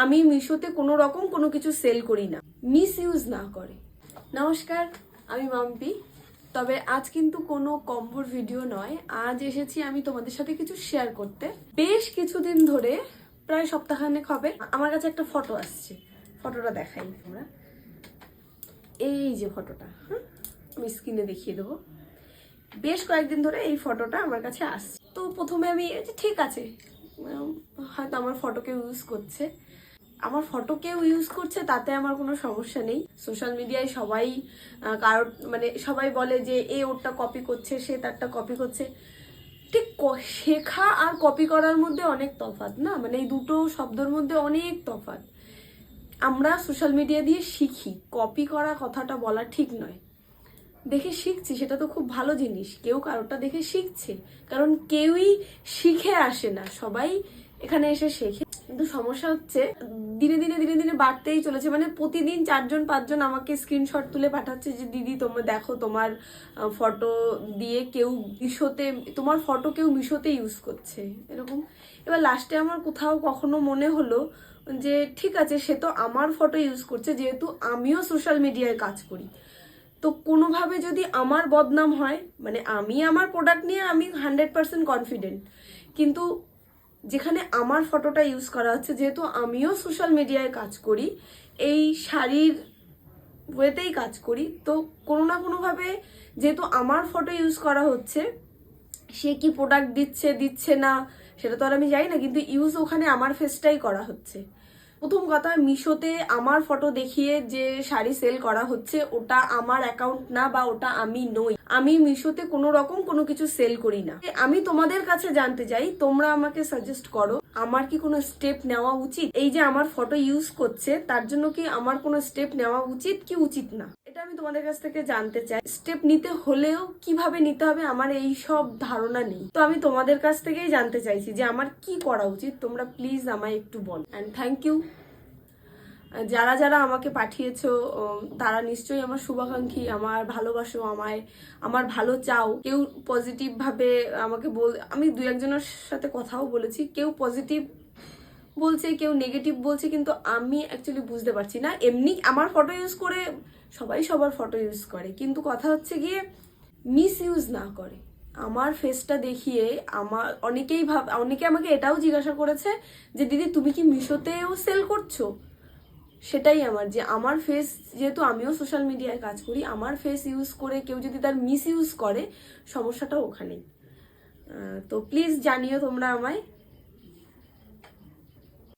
আমি মিশোতে কোনো রকম কোনো কিছু সেল করি না, মিস ইউজ না করে। নমস্কার, আমি মাম্পি। তবে আজ কিন্তু কোনো কম্বোর ভিডিও নয়, আজ এসেছি আমি তোমাদের সাথে কিছু শেয়ার করতে। বেশ কিছুদিন ধরে, প্রায় সপ্তাহখানেক হবে, আমার কাছে একটা ফটো আসছে। ফটোটা দেখাই তোমরা, এই যে ফটোটা, হ্যাঁ আমি স্ক্রিনে দেখিয়ে দেবো। বেশ কয়েকদিন ধরে এই ফটোটা আমার কাছে আসছে। তো প্রথমে আমি ঠিক আছে, হয়তো আমার ফটো কেউ ইউজ করছে, তাতে আমার কোনো সমস্যা নেই। সোশ্যাল মিডিয়ায় সবাই কারোর মানে সবাই বলে যে এ ওরটা কপি করছে, সে তারটা কপি করছে। ঠিক শেখা আর কপি করার মধ্যে অনেক তফাৎ না, মানে এই দুটো শব্দের মধ্যে অনেক তফাৎ। আমরা সোশ্যাল মিডিয়া দিয়ে শিখি, কপি করা কথাটা বলা ঠিক নয়। দেখে শিখছি সেটা তো খুব ভালো জিনিস, কেউ কারোরটা দেখে শিখছে, কারণ কেউই শিখে আসে না, সবাই এখানে এসে শেখে। কিন্তু সমস্যা হচ্ছে দিনে দিনে দিনে দিনে বাড়তেই চলেছে। মানে প্রতিদিন 4-5জন আমাকে স্ক্রিনশট তুলে পাঠাচ্ছে যে দিদি তোমরা দেখো, তোমার ফটো দিয়ে কেউ মিশোতে, তোমার ফটো কেউ মিশোতে ইউজ করছে এরকম। এবার লাস্টে আমার কোথাও কখনো মনে হলো যে ঠিক আছে, সে তো আমার ফটো ইউজ করছে, যেহেতু আমিও সোশ্যাল মিডিয়ায় কাজ করি, তো কোনোভাবে যদি আমার বদনাম হয়, মানে আমি আমার প্রোডাক্ট নিয়ে আমি 100% কনফিডেন্ট, কিন্তু যেখানে আমার ফটোটা ইউজ করা হচ্ছে, যেহেতু আমিও সোশ্যাল মিডিয়ায় কাজ করি, এই শাড়ির ওয়েতেই কাজ করি, তো কোনো না কোনোভাবে যেহেতু আমার ফটো ইউজ করা হচ্ছে, সে কি প্রোডাক্ট দিচ্ছে দিচ্ছে না সেটা তো আর আমি জানি না, কিন্তু ইউজ ওখানে আমার ফেসটাই করা হচ্ছে। প্রথম কথা, মিশোতে আমার ফটো দেখিয়ে যে শাড়ি সেল করা হচ্ছে ওটা আমার অ্যাকাউন্ট না, বা ওটা আমি নই। আমি মিশোতে কোনো রকম কোনো কিছু সেল করি না। আমি তোমাদের কাছে জানতে চাই, তোমরা আমাকে সাজেস্ট করো, আমার কি কোনো স্টেপ নেওয়া উচিত? এই যে আমার ফটো ইউজ করছে তার জন্য কি আমার কোনো স্টেপ নেওয়া উচিত কি উচিত না, এটা আমি তোমাদের কাছ থেকে জানতে চাই। স্টেপ নিতে হলেও কিভাবে নিতে হবে আমার এই সব ধারণা নেই, তো আমি তোমাদের কাছ থেকেই জানতে চাইছি যে আমার কি করা উচিত। তোমরা প্লিজ আমায় একটু বল। অ্যান্ড থ্যাংক ইউ যারা যারা আমাকে পাঠিয়েছো, তারা নিশ্চয়ই আমার শুভাকাঙ্ক্ষী, আমার ভালোবাসো, আমার ভালো চাও। কেউ পজিটিভ ভাবে আমাকে আমি 2-1জনের সাথে কথাও বলেছি, কেউ পজিটিভ বলছে, কেউ নেগেটিভ বলছে, কিন্তু আমি অ্যাকচুয়ালি বুঝতে পারছি না। এমনি আমার ফটো ইউজ করে সবাই সবার ফটো ইউজ করে, কিন্তু কথা হচ্ছে গিয়ে মিস ইউজ না করে। আমার ফেসটা দেখিয়ে অনেকে আমাকে এটাও জিজ্ঞাসা করেছে যে দিদি তুমি কি মিশোতেও সেল করছো? সেটাই আমার, যে আমার ফেস, যেহেতু আমিও সোশ্যাল মিডিয়ায় কাজ করি, আমার ফেস ইউজ করে কেউ যদি তার মিস ইউজ করে, সমস্যাটা ওখানেই। তো প্লিজ জানিও তোমরা আমায়।